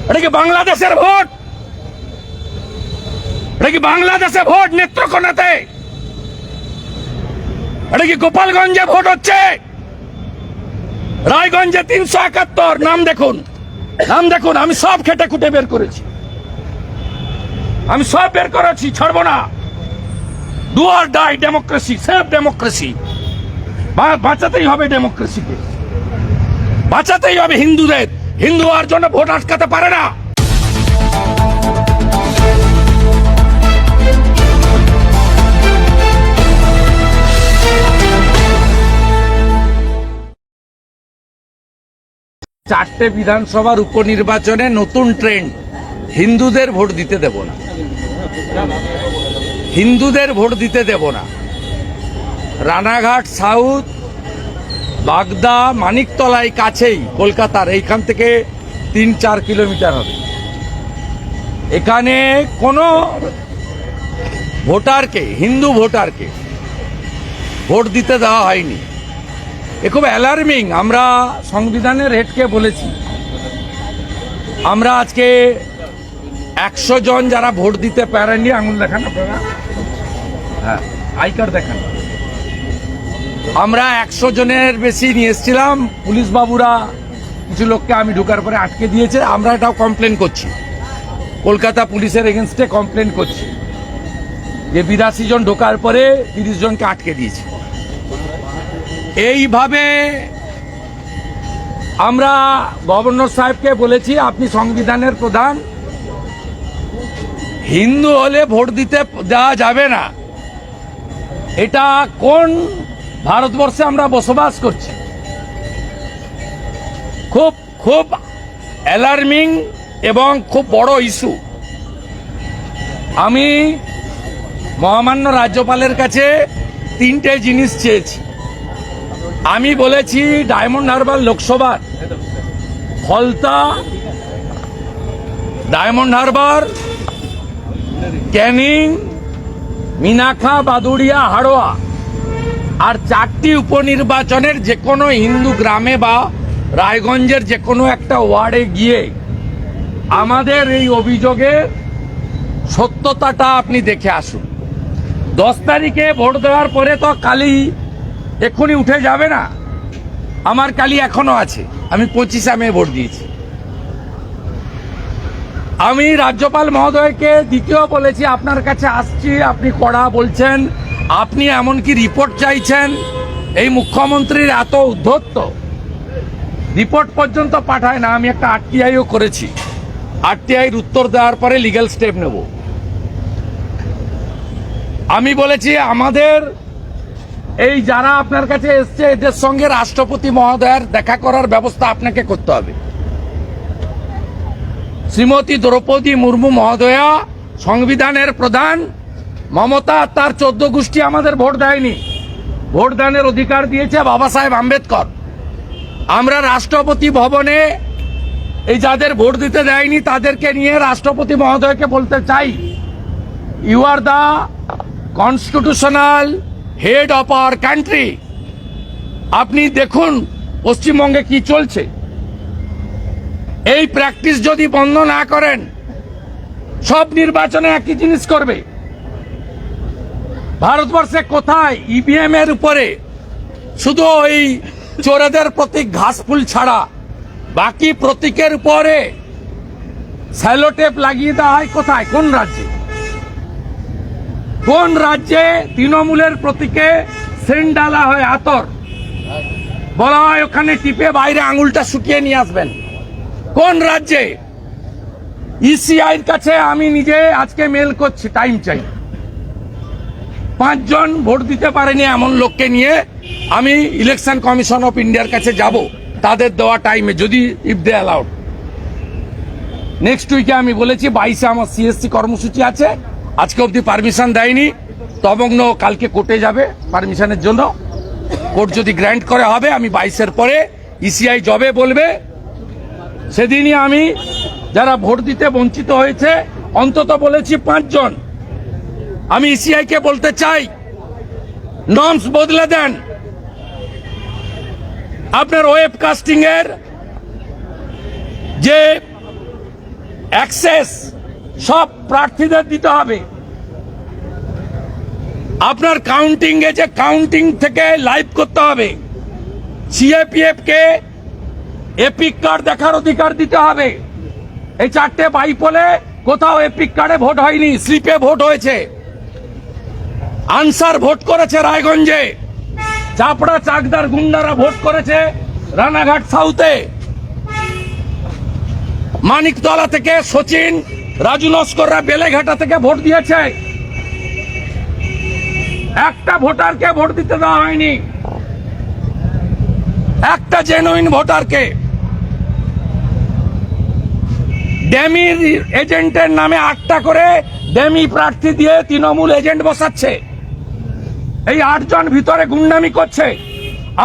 এটা কি বাংলাদেশের ভোট? এটা কি বাংলাদেশে ভোট নেত্রকোনাতে? এটা কি গোপালগঞ্জে ভোট হচ্ছে? রায়গঞ্জে 371, নাম দেখুন, নাম দেখুন। আমি সব খেটে খুঁটে বের করেছি, আমি সব বের করেছি, ছাড়বো না। Do or die democracy, save democracy. বাঁচাতেই হবে ডেমোক্রেসিকে, বাঁচাতেই হবে হিন্দুদের। হিন্দু হওয়ার জন্য ভোট আটকাতে পারে না। চারটে বিধানসভার উপনির্বাচনে নতুন ট্রেন্ড, হিন্দুদের ভোট দিতে দেব না, হিন্দুদের ভোট দিতে দেব না। রানাঘাট সাউথ, বাগদা, মানিকতলাই কাছেই কলকাতার, এইখান থেকে 3-4 কিলোমিটার হবে। এখানে কোনো ভোটারকে, হিন্দু ভোটারকে ভোট দিতে দেওয়া হয়নি। এ খুব অ্যালার্মিং। আমরা সংবিধানের হেডকে বলেছি, আমরা আজকে 100 জন যারা ভোট দিতে পারেননি, আঙুল দেখান আপনারা, হ্যাঁ আই কার্ড দেখান। আমরা 100 জনের বেশি নিয়ে এসেছিলাম। পুলিশ বাবুরা কিছু লোককে আমি ঢোকার পরে আটকে দিয়েছে। আমরা এটাও কমপ্লেন করছি, কলকাতা পুলিশের এগেনস্টে কমপ্লেন করছি যে 82 জন ঢোকার পরে 30 জনকে আটকে দিয়েছে। এইভাবে আমরা গভর্নর সাহেবকে বলেছি, আপনি সংবিধানের প্রধান, হিন্দু হলে ভোট দিতে দেওয়া যাবে না। এটা কোন ভারতবর্ষে আমরা বসবাস করছি? খুব খুব অ্যালার্মিং এবং খুব বড় ইস্যু। আমি মহামান্য রাজ্যপালের কাছে 3টে জিনিস চেয়েছি। আমি বলেছি ডায়মন্ড হারবার লোকসভার ফলতা, ডায়মন্ড হারবার, ক্যানিং, মিনাখা, বাদুড়িয়া, হাড়োয়া আর 4টি উপনির্বাচনের যে কোনো হিন্দু গ্রামে বা রায়গঞ্জের যে কোনো একটা ওয়ার্ডে গিয়ে আমাদের এই অভিযোগের সত্যতাটা আপনি দেখে আসুন। 10 তারিখে ভোট দেওয়ার পরে তো কালি এক্ষুনি উঠে যাবে না। আমার কালি এখনো আছে, আমি 25 মে ভোট দিয়েছি। আমি রাজ্যপাল মহোদয়কে দ্বিতীয় বলেছি, আপনার কাছে আসছি, আপনি কড়া বলছেন, আপনি এমনকি রিপোর্ট চাইছেন। এই মুখ্যমন্ত্রীর এত উদ্ধত্ত, রিপোর্ট পর্যন্ত পাঠায় না। আমি একটা আরটিআইও করেছি, আরটিআইয়ের উত্তর দেওয়ার পরে লিগ্যাল স্টেপ নেব। আমি বলেছি আমাদের এই যারা আপনার কাছে এসছে এদের সঙ্গে রাষ্ট্রপতি মহোদয়ের দেখা করার ব্যবস্থা আপনাকে করতে হবে। শ্রীমতী দ্রৌপদী মুর্মু মহোদয়া সংবিধানের প্রধান, মমতা তার 14 গোষ্ঠী আমাদের ভোট দেয়নি। ভোট দানের অধিকার দিয়েছে বাবা সাহেব আম্বেদকর। আমরা রাষ্ট্রপতি ভবনে এই যাদের ভোট দিতে দেয়নি তাদেরকে নিয়ে রাষ্ট্রপতি মহোদয়কে বলতে চাই, you are the constitutional head of our country. আপনি দেখুন পশ্চিমবঙ্গে কি চলছে। এই প্র্যাকটিস যদি বন্ধ না করেন, সব নির্বাচনে একই জিনিস করবে। ভারতবর্ষে কোথায় ইভিএম এর উপরে শুধু ওই চোরেদের প্রতীক ঘাসফুল ছাড়া বাকি প্রতীকের উপরে স্যালোটেপ লাগিয়ে দেওয়া হয়? কোথায়, কোন রাজ্যে? কোন রাজ্যে তৃণমূলের প্রতীকে সেন্ট ডালা হয় আতর, বলা হয় ওখানে টিপে বাইরে আঙুলটা শুকিয়ে নিয়ে আসবেন? কোন রাজ্যে? ইসিআইর কাছে আমি নিজে আজকে মেল করছি, টাইম চাই। 5 জন ভোট দিতে পারেনি এমন লোককে নিয়ে আমি ইলেকশন কমিশন অফ ইন্ডিয়ার কাছে যাব, তাদের দেওয়া টাইমে, যদি ইফ দে অ্যালাউড। নেক্সট উইকে আমি বলেছি 22-এ আমার সিএসসি কর্মসূচি আছে, আজকে অবধি পারমিশন দেয়নি। তমগ্ন কালকে কোর্টে যাবে পারমিশনের জন্য, কোর্ট যদি গ্র্যান্ট করে হবে। আমি 22-এর পরে ইসিআই জবে বলবে, সেদিনই আমি যারা ভোট দিতে বঞ্চিত হয়েছে অন্তত বলেছি 5 জন। আমি ইসিআই কে বলতে চাই, নর্মস বদলে দেন। আপনার ওয়েব কাস্টিং এর যে অ্যাক্সেস সব প্রার্থীদের দিতে হবে। আপনার কাউন্টিং এ যে কাউন্টিং থেকে লাইভ করতে হবে। সিএপিএফ কে এপিক কার্ড দেখার অধিকার দিতে হবে। এই 4টে বাইপোলে কোথাও এপিক কার্ডে ভোট হয়নি, স্লিপে ভোট হয়েছে। আনসার ভোট করেছে রায়গঞ্জে, চাপড়া চাকদার গুন্ডারা ভোট করেছে রানাঘাট সাউথে। মানিকতলা থেকে সচিন, রাজু নস্কররা বেলেঘাটা থেকে ভোট দিয়েছে। একটা ভোটারকে ভোট দিতে দেওয়া হয়নি, একটা জেনুইন ভোটারকে। ড্যামি এজেন্টের নামে 8টা করে ড্যামি প্রার্থী দিয়ে তৃণমূল এজেন্ট বসাচ্ছে। এই 8 জন ভিতরে গুন্ডামি করছে।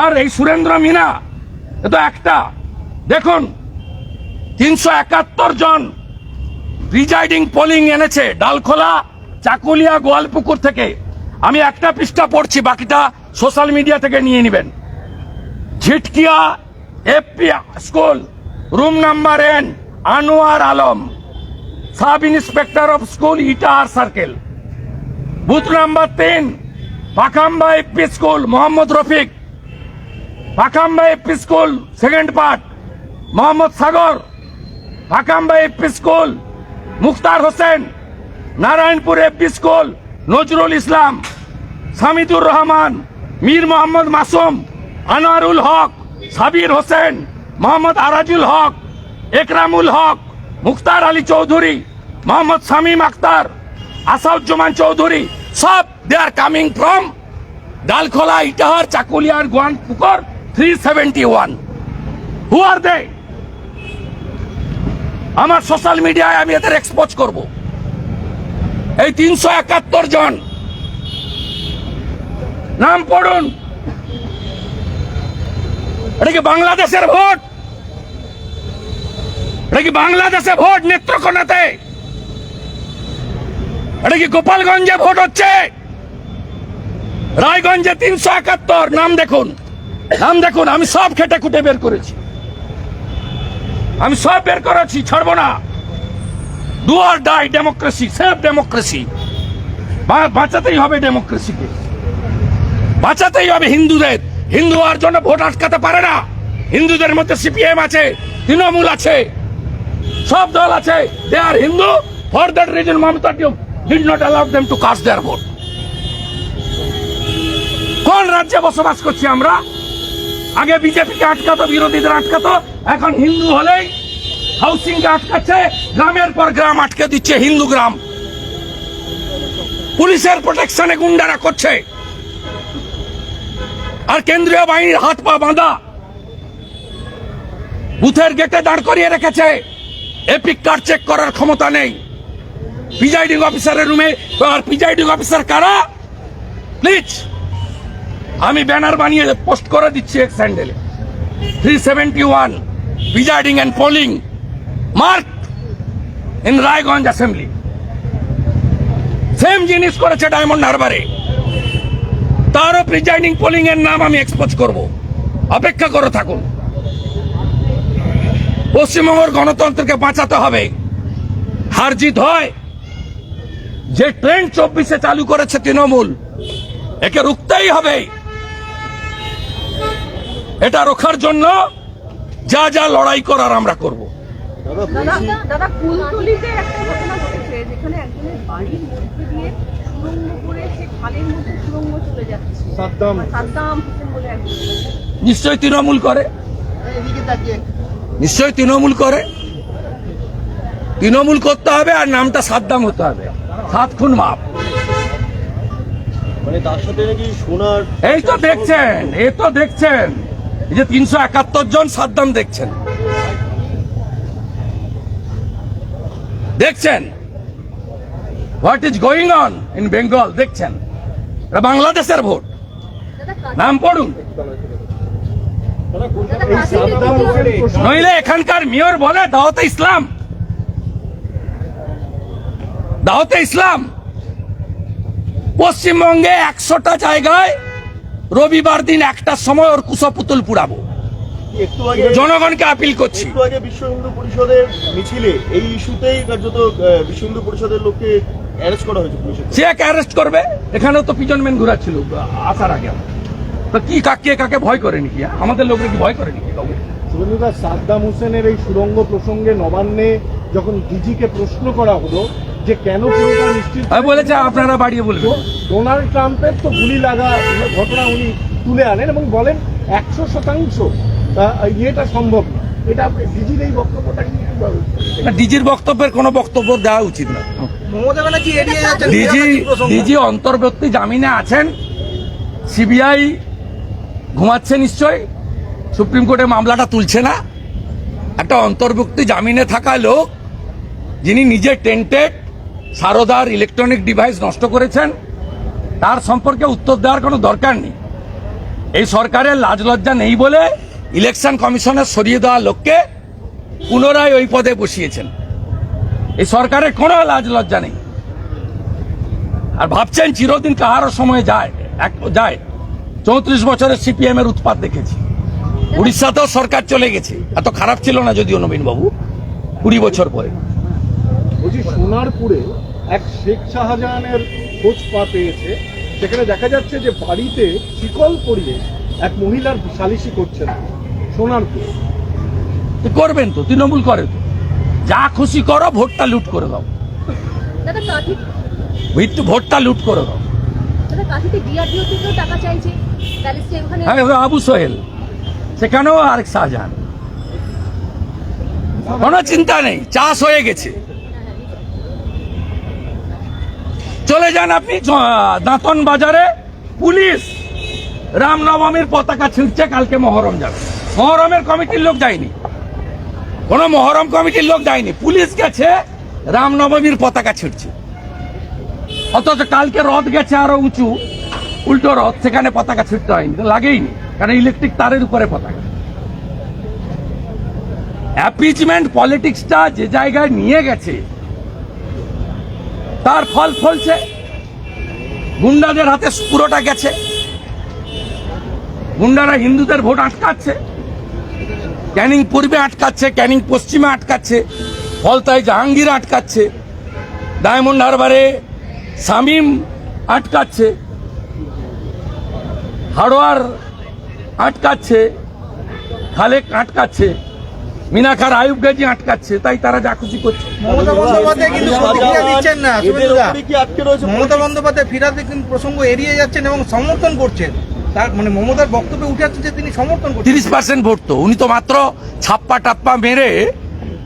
আর এই সুরেন্দ্র মিনা এ তো একটা। দেখুন 371 জন প্রিজাইডিং পোলিং এনেছে ডালখোলা, চাকুলিয়া, গোয়ালপুকুর থেকে। আমি একটা পৃষ্ঠা পড়ছি, বাকিটা সোশ্যাল মিডিয়া থেকে নিয়ে নেবেন। Jhitkia FP school, room number N, Anwar Alam, sub inspector of school, Itahar circle. Booth number 3, Pakhamba FP school, Mohammad Rafiq. Pakhamba FP school second part, Mohammad Sagar. Pakhamba FP school, Mukhtar Hossain. Narayanpur FP school, Nazrul Islam, Samidur Rahman, Mir Mohammad Masum, Anwarul Haque, Sabir Hossain, Mohammad Arajul Haque, Ekramul Haque, Mukhtar Ali Chowdhury, Mohammad Shamim Akhtar, Asauzzaman Chowdhury. সব they are coming from Dalkhola, Itahar, Chakulia, Goalpokhar 371। হু আর দে? আমার সোশ্যাল মিডিয়ায় আমি এদের এক্সপোজ করব। এই 371 জন নাম পড়ুন। এটা কি বাংলাদেশের ভোট? এটা কি বাংলাদেশে ভোট? নেত্রকোনাতে? এটা কি গোপালগঞ্জে ভোট হচ্ছে? রায়গঞ্জে 371। নাম দেখুন, নাম দেখুন। আমি সব খেটে খুঁটে বের করেছি, আমি সব বের করেছি, ছাড়বো না। Do or die democracy, save democracy. বাঁচাতেই হবে ডেমোক্রেসিকে, বাঁচাতেই হবে হিন্দুদের। হিন্দু হওয়ার জন্য ভোট আটকাতে পারে না। হিন্দুদের মধ্যে সিপিএম আছে, তৃণমূল আছে, সব দল আছে। They are Hindu. For that reason Mamata did not allow them to cast their vote. কোন রাজ্যে বসবাস করছি আমরা? আগে বিজেপিকে আটকাতো, বিরোধীদের আটকাতো, এখন হিন্দু হলেই হাউসিং কে আটকাচ্ছে। গ্রামের পর গ্রাম আটকে দিচ্ছে, হিন্দু গ্রাম। পুলিশের প্রোটেকশনে গুন্ডারা করছে, আর কেন্দ্রীয় বাহিনীর হাত পা বাঁধা। বুথের গেটে দাঁড় করিয়ে রেখেছে। এপিক কার্ড চেক করার ক্ষমতা নেই প্রিজাইডিং অফিসারের রুমে। আর প্রিজাইডিং অফিসার কারা? প্লিজ, আমি ব্যানার বানিয়ে পোস্ট করে দিচ্ছি এক স্যান্ডেলে। 371 presiding and polling mark in Raiganj assembly. Same জিনিস করেছে ডায়মন্ড হারবারে। তারও প্রিজাইডিং পোলিং এর নাম আমি এক্সপোজ করব। অপেক্ষা করে থাকুন। পশ্চিমবঙ্গের গণতন্ত্রকে বাঁচাতে হবে। হার জিত হয়। যে ট্রেন্ড 24-এ চালু করেছে তৃণমূল, একে রুখতেই হবে। এটা রোখার জন্য যা যা লড়াই করার আমরা করব। দাদা, কুলতলিতে একটা ঘটনা ঘটেছে, যেখানে একজনের বাড়ির মধ্যে দিয়ে সুড়ঙ্গ করে সে খালের মধ্যে সুড়ঙ্গ চলে যাচ্ছে। সাদ্দাম হোসেন বলে একজন। নিশ্চয়ই তৃণমূল করে, নিশ্চয়ই তৃণমূল করে। তৃণমূল করতে হবে, আর নামটা সাদ্দাম হতে হবে। 7 খুন মাপ। মানে তার সাথে নাকি সোনার। এই তো দেখছেন, এই তো দেখছেন, এই যে 371 জন সাদ্দাম দেখছেন, দেখছেন what is going on in Bengal. দেখছেন, এটা বাংলাদেশের ভোট। নাম পড়ুন। নইলে এখানকার মেয়র বলে দাওয়াতে ইসলাম, দাওয়াতে ইসলাম। পশ্চিমবঙ্গে 100টা জায়গায় রবিবার দিন 1টার সময় ওর কুশপুতুল পুড়াবো। একটু আগে জনগণকে আপিল করছি। একটু আগে বিশ্ব হিন্দু পরিষদের মিছিলে এই ইস্যুতেই কার্যত বিশ্ব হিন্দু পরিষদের লোককে অ্যারেস্ট করা হয়েছে পুলিশের। সে অ্যারেস্ট করবে, এখানেও তো পিজন ম্যান ঘুরাচ্ছিল আসার আগে। তো কি কাকে কাকে ভয় করে নাকি? আমাদের লোকের কি ভয় করে নাকি? শুভেন্দুদা, সাদ্দাম হোসেনের এই সুড়ঙ্গ প্রসঙ্গে নবান্নে যখন ডিজিকে প্রশ্ন করা হলো যে কেন পুরোটা নিশ্চিত, আমি বলেছে আপনারা বাড়িয়ে বলবেন। ডোনাল্ড ট্রাম্পের তো গুলি লাগা ঘটনা উনি তুলে আনেন এবং বলেন 100% ইয়েটা সম্ভব না। এটা ডিজির এই বক্তব্যটা কি ডিজির বক্তব্যের কোনো বক্তব্য দেওয়া উচিত না। মমতা ব্যানার্জি এড়িয়ে যাচ্ছেন ডিজি অন্তর্বর্তী জামিনে আছেন, সিবিআই ঘুমাচ্ছে নিশ্চয়, সুপ্রিম কোর্টে মামলাটা তুলছে না। একটা অন্তর্ভুক্তি জামিনে থাকা লোক যিনি নিজে টেন্টেড সারদার ইলেকট্রনিক ডিভাইস নষ্ট করেছেন, তার সম্পর্কে উত্তর দেওয়ার কোনো দরকার নেই। এই সরকারের লাজ লজ্জা নেই বলে ইলেকশন কমিশনের সরিয়ে দেওয়া লোককে পুনরায় ওই পদে বসিয়েছেন। এই সরকারের কোনো লাজ লজ্জা নেই। আর ভাবছেন চিরদিন কাহারও সময় যায় 34 বছরের সিপিএম এর উৎপাত দেখেছি। উড়িষ্যাতেও সরকার চলে গেছে, এত খারাপ ছিল না যদিও নবীন বাবু 20 বছর পরে। বলছি, সোনারপুরে এক শেখ শাহজাহানের খোঁজ পেয়েছে, সেখানে দেখা যাচ্ছে যে বাড়িতে শিকল পরিয়ে এক মহিলার সালিশি করছেন সোনারপুর। তো করবেন তো, তৃণমূল করে তো, যা খুশি করো, ভোটটা লুট করে দাও, দাদা কাঠি ভোটটা লুট করে দাও। দাদা কাঠিতে ডিআরডিও থেকেও টাকা চাইছে, প্যালেসে ওখানে হ্যাঁ, আবু সোহেল, সেখানেও আরেক শাহজাহান। কোনো চিন্তা নেই, চাষ হয়ে গেছে। চলে যান আপনি দাঁতন বাজারে, পুলিশ রামনবমীর পতাকা ছিঁড়ছে, কালকে মহরম যাবে। মহরমের কমিটির লোক যায়নি, কোন মহরম কমিটির লোক যায়নি, পুলিশ গেছে রামনবমীর পতাকা ছিঁড়ছে। অথচ কালকে রথ গেছে আরো উঁচু, উল্টো রথ, সেখানে পতাকা ছিঁড়তে হয়নি, লাগেইনি, কারণ ইলেকট্রিক তারের উপরে পতাকা। অ্যাপিচমেন্ট পলিটিক্সটা যে জায়গায় নিয়ে গেছে তার ফল ফলছে। গুন্ডাদের হাতে পুরোটা গেছে, গুন্ডারা হিন্দুদের ভোট আটকাচ্ছে, ক্যানিং পূর্বে আটকাচ্ছে, ক্যানিং পশ্চিমে আটকাচ্ছে, ফলতায় জাহাঙ্গীর আটকাচ্ছে, ডায়মন্ড হারবারে শামীম আটকাচ্ছে, হাড়োয়ার আটকাচ্ছে, খালেক আটকাচ্ছে, মিনাখার আয়ুব গাজী আটকাচ্ছে। তাই তারা যা খুশি করছে। মমতা বন্দ্যোপাধ্যায় কিন্তু প্রতিক্রিয়া দিচ্ছেন না। এদের শুভেন্দুদা, উপরে কি আটকে রয়েছে মমতা বন্দ্যোপাধ্যায় ফিরাতে কিন্তু প্রসঙ্গ এড়িয়ে যাচ্ছেন এবং সমর্থন করছেন। তার মানে মমতার বক্তব্যে উঠে আসছে যে তিনি সমর্থন করছেন। 30% ভোট তো, উনি তো মাত্র ছাপ্পা টাপ্পা মেরে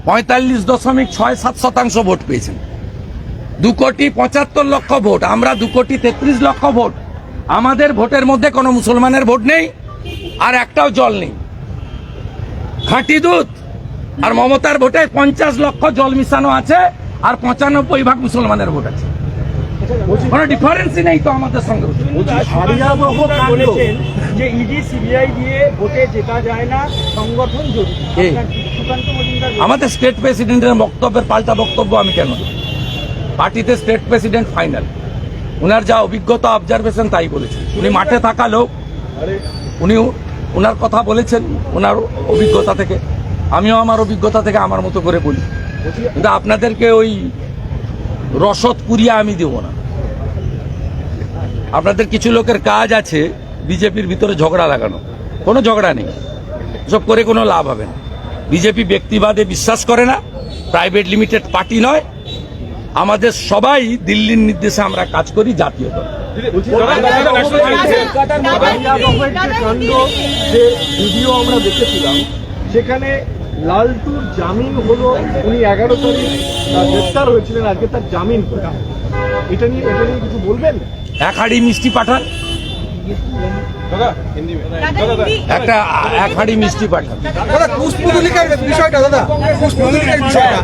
45.67% ভোট পেয়েছেন। 2,75,00,000 ভোট, আমরা 2,33,00,000 ভোট। আমাদের ভোটের মধ্যে কোনো মুসলমানের ভোট নেই, আর একটাও জল নেই, খাঁটি দুধ। আর মমতার ভোটে 50 লক্ষ জল মিশানো আছে, আর 95% মুসলমানের ভোট আছে। কোনো ডিফারেন্সই নেই তো আমাদের সঙ্গে। বলেছেন যে ইডি সিবিআই দিয়ে ভোটে জেতা যায় না, সংগঠন জরুরি। কে? সুকান্ত মজুমদার আমাদের স্টেট প্রেসিডেন্টের বক্তব্যের পাল্টা বক্তব্য আমি কেন দেব? পার্টিতে স্টেট প্রেসিডেন্ট ফাইনাল, উনার যা অভিজ্ঞতা অবজারভেশন তাই বলেছেন। উনি মাঠে থাকা লোক, উনি ওনার কথা বলেছেন ওনার অভিজ্ঞতা থেকে, আমিও আমার অভিজ্ঞতা থেকে আমার মতো করে বলি। কিন্তু আপনাদেরকে ওই রসদ পুরিয়ে আমি দেব না। আপনাদের কিছু লোকের কাজ আছে বিজেপির ভিতরে ঝগড়া লাগানো, কোনো ঝগড়া নেই, সব করে কোনো লাভ হবে না। বিজেপি ব্যক্তিবাদে বিশ্বাস করে না, প্রাইভেট লিমিটেড পার্টি নয়। আমাদের সবাই দিল্লির নির্দেশে আমরা কাজ করি, জাতীয় দল। কাণ্ড যে ভিডিও আমরা দেখেছিলাম, সেখানে লালটুর জামিন হলো, উনি 11 তারিখ গ্রেফতার হয়েছিলেন, আজকে তার জামিন হলো। এটা নিয়ে কিছু বলবেন? এক হাঁড়ি মিষ্টি পাঠান, একটা এক হাঁড়ি মিষ্টি পাঠান। দাদা পুষ্পতলিকার বিষয়টা, দাদা পুষ্পতলিকার বিষয়টা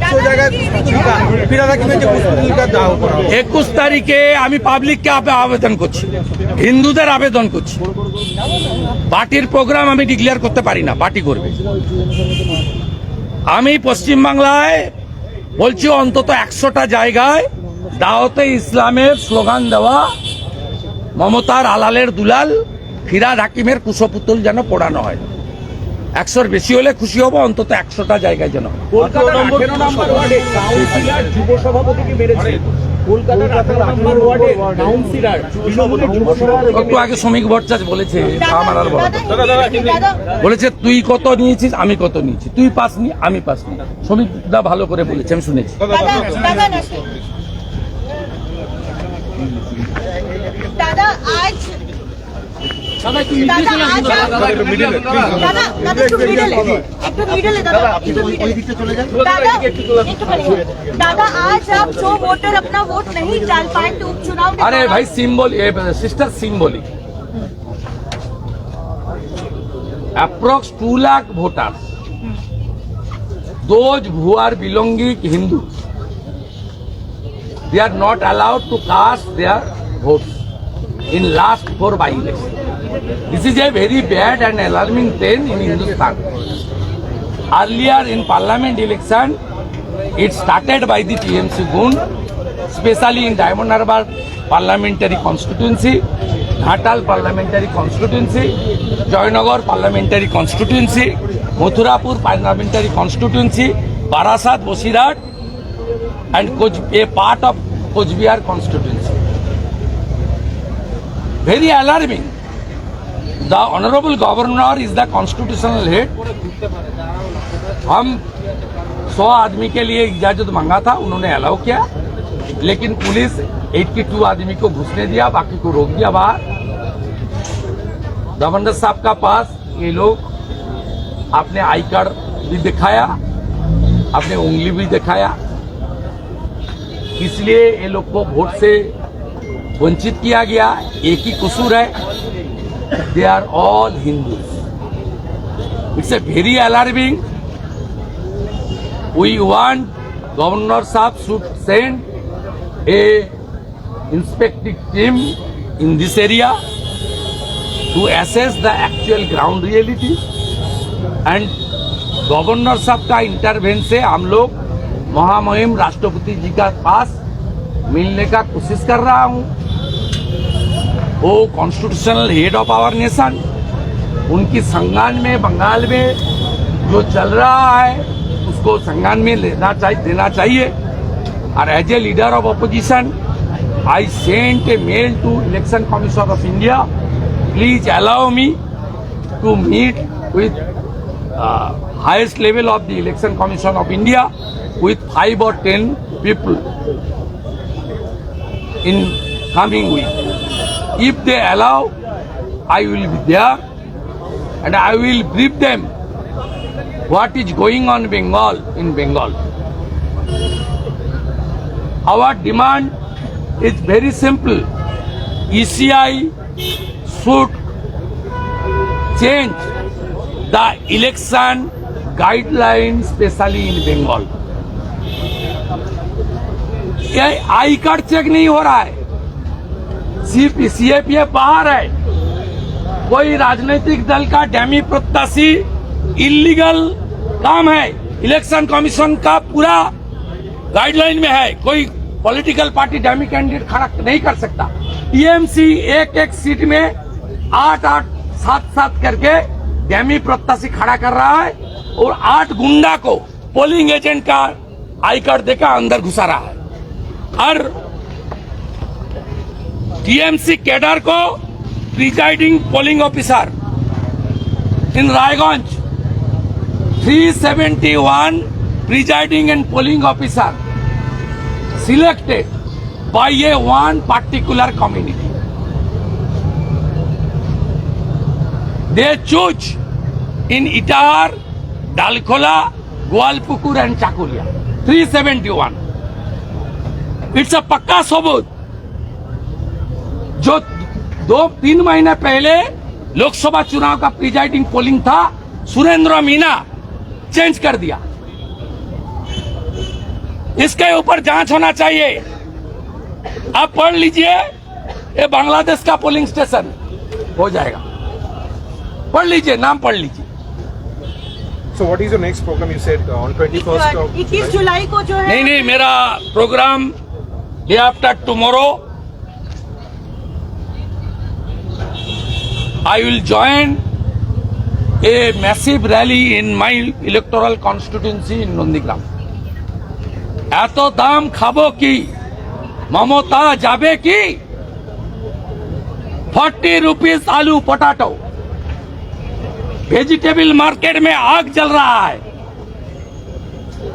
100 জায়গায় পুষ্পতলিকা ফিরাতে কিন্তু যে পুষ্পতলিকা দাও করা হবে। 21 তারিখে আমি পাবলিককে আবেদন করছি, হিন্দুদের আবেদন করছি। পার্টির প্রোগ্রাম আমি ডিক্লেয়ার করতে পারি না, পার্টি করবে। আমি পশ্চিমবাংলায় বলছি অন্তত 100টা জায়গায় দাওয়াতে ইসলামের স্লোগান দেওয়া, মমতার আলালের দুলাল, ফিরাদ হাকিমের কুশপুতুল যেন পোড়ানো হয়। 100-র বেশি হলে খুশি হব, অন্তত 100টা জায়গায় যেন। কলকাতার 18 নম্বর ওয়ার্ডে কাউন্সিলর যুব সভাপতিকে মেরেছে। কলকাতার 18 নম্বর ওয়ার্ডে কাউন্সিলর তৃণমূলের যুব সভাপতিকে একটু আগে শ্রমিক ভট্টাচার্য বলেছে, আমার আর বলা দরকার নেই। দাদা বলেছে তুই কত নিয়েছিস, আমি কত নিয়েছি, তুই পাসনি, আমি পাসনি। শ্রমিক দা ভালো করে বলেছে, আমি শুনেছি। दादा आज दादा आज दादा একটু মিডলে दादा दादा आज आप जो वोटर अपना वोट नहीं डाल पाए तो उपचुनाव के अरे दौरान- भाई symbol sister symbolic approx 2 lakh voters, those who are belonging Hindu, they are not allowed to cast their votes in last 4 by-elections. This is a very bad and alarming trend in Hindustan. Earlier in parliament election, it started by the TMC gun, especially in Diamond Harbour parliamentary constituency, Ghatal parliamentary constituency, Joynagar parliamentary constituency, Mathurapur parliamentary constituency, Barasat, Bosirat, and a part of Kochbihar constituency. Very alarming. The Honorable Governor is the constitutional head. हम 100 आदमी के लिए इजाजत मांगा था, उन्होंने allow किया, लेकिन पुलिस 82 आदमी को घुसने दिया, बाकी को रोक दिया बाहर। गवर्नर साहब का पास ये लोग अपने आई कार्ड भी दिखाया, अपने उंगली भी दिखाया, इसलिए ये लोग को वोट से वंचित किया गया। एक ही कसूर है, they are all Hindus. It's a very alarming. We want governor साहब should send a inspecting team in this area to assess the actual ground reality, and governor साहब का इंटरवेंशन से हम लोग महामहिम राष्ट्रपति जी का पास मिलने का कोशिश कर रहा हूं। वो constitutional head of our nation, उनकी संज्ञान में बंगाल में जो चल रहा है उसको संज्ञान में देना चाहिए। और as a leader of opposition I sent a mail to Election Commission of India, please allow me to meet with highest level of the Election Commission of India with 5 or 10 people in coming week. If they allow, I will be there and I will brief them what is going on in Bengal. Our demand is very simple. ECI should change the election guidelines, especially in Bengal. ये I card check नहीं हो रहा है, CAPF बाहर है। कोई राजनीतिक दल का डैमी प्रत्याशी इलीगल काम है, इलेक्शन कमीशन का पूरा गाइडलाइन में है। कोई पॉलिटिकल पार्टी डैमी कैंडिडेट खड़ा नहीं कर सकता। टीएमसी एक सीट में 8-8, 7-7 करके डैमी प्रत्याशी खड़ा कर रहा है और 8 गुंडा को पोलिंग एजेंट का आई कार्ड देकर अंदर घुसा रहा है। और टीएमसी कैडर को presiding polling officer in Raiganj 371 presiding and polling officer selected by A one particular community. They choose in Itar, Dalkola, Gwalpukur and Chakulia. 371. It's a पक्का सबूत। जो 2-3 महीने पहले लोकसभा चुनाव का प्रिजाइडिंग पोलिंग था, सुरेंद्र मीना चेंज कर दिया। इसके ऊपर जांच होना चाहिए। आप पढ़ लीजिए, ये बांग्लादेश का पोलिंग स्टेशन हो जाएगा, पढ़ लीजिए, नाम पढ़ लीजिए। So what is your next program? You said on 21st of 21 जुलाई को जो है नहीं, मेरा programme day after tomorrow I will join a massive rally in my electoral constituency in Nondigram. এত দাম খাবো কি, মমতা যাবে কি? 40 रुपीज आलू पोटैटो, वेजिटेबल मार्केट में आग जल रहा है।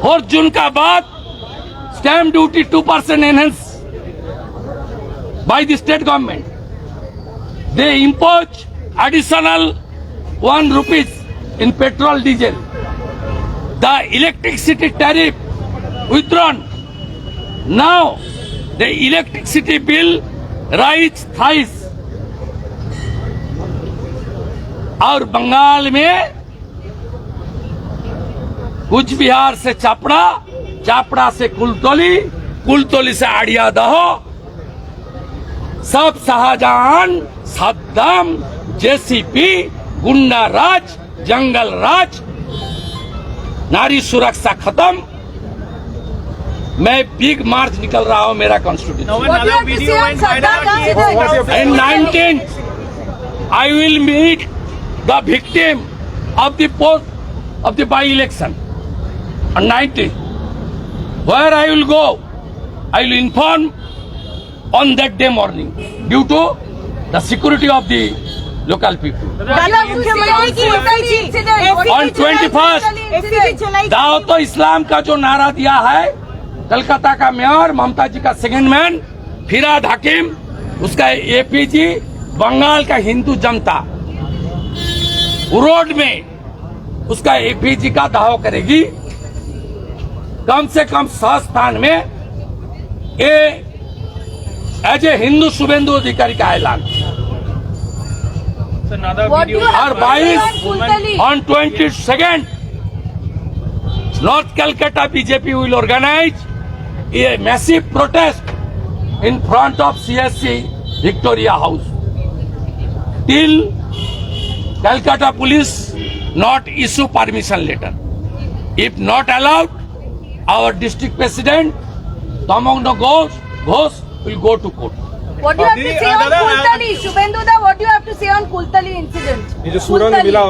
4 जून का बाद stamp duty 2% enhance by the state government. They impose additional 1 rupees in petrol diesel. The electricity tariff withdrawn. Now the electricity bill rise thrice. और बंगाल में कूच बिहार से चापड़ा, चापड़ा से कुलतोली, कुलतोली से आड़िया दहो, सब शाहजहां, सद्दाम, जेसीपी, गुंडा राज, जंगल राज, नारी सुरक्षा खत्म। मैं बिग मार्च निकल रहा हूं मेरा constitution. What do you have to say on Saddam incident? In 19th, I will meet the victim of the by-election. On 19th, where I will go, I will inform on that day morning due to the security of the local people. On 21st, दाओ तो इस्लाम का जो नारा दिया है कलकत्ता का mayor ममता जी का second man Firhad हकीम, उसका एपीजी, बंगाल का हिंदू जनता रोड में उसका एपीजी का दावा करेगी। कम से कम 100 स्थान में ये एज ए हिंदू शुभेंदु अधिकारी का ऐलान। What do you have और to say on 22 Kultali? on 22nd North Calcutta BJP will organize a massive protest in front of CSC Victoria House till Calcutta police not issue permission letter. If not allowed, our district president Tamangno Ghosh will go to court. What do you have to say on Kultali? Shubhendu da, what do you have to say on Kultali incident? ये जो सुरंग Kultali. मिला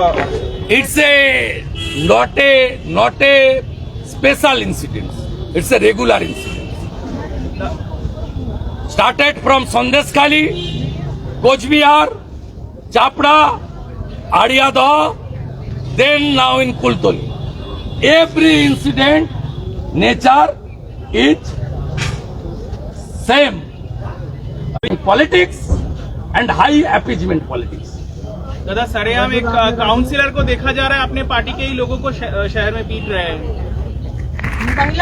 It's not a special incident. It's a regular incident. Started from Sandeshkhali, Coach Bihar, Chapra, Adiada, then now in Kultoli. Every incident, nature is same. In politics and high appeasement politics. दादा सरेआम एक councillor को देखा जा रहा है अपने party के ही लोगों को शहर में पीट रहे हैं।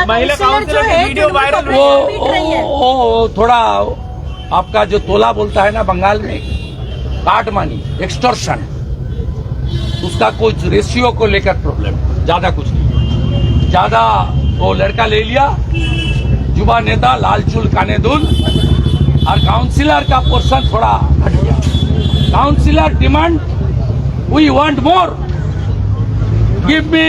महिला काउंसिलर की वीडियो वायरल हुई है। वो थोड़ा आपका जो तोला बोलता है ना बंगाल में, काट मानी, एक्सटॉर्शन, उसका कुछ रेशियो को लेकर प्रॉब्लम, ज्यादा कुछ नहीं। ज्यादा वो लड़का ले लिया, युवा नेता लालचुल कानेदुल, और काउंसिलर का पोर्शन थोड़ा हट गया। Councillor demand, we want more, give me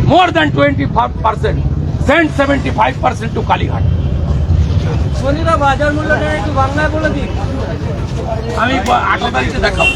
more than 25%, send 75% to Kalighat. বাজার মূল্য একটু বাংলায় বলে দিন। আমি 18 তারিখে দেখাবো।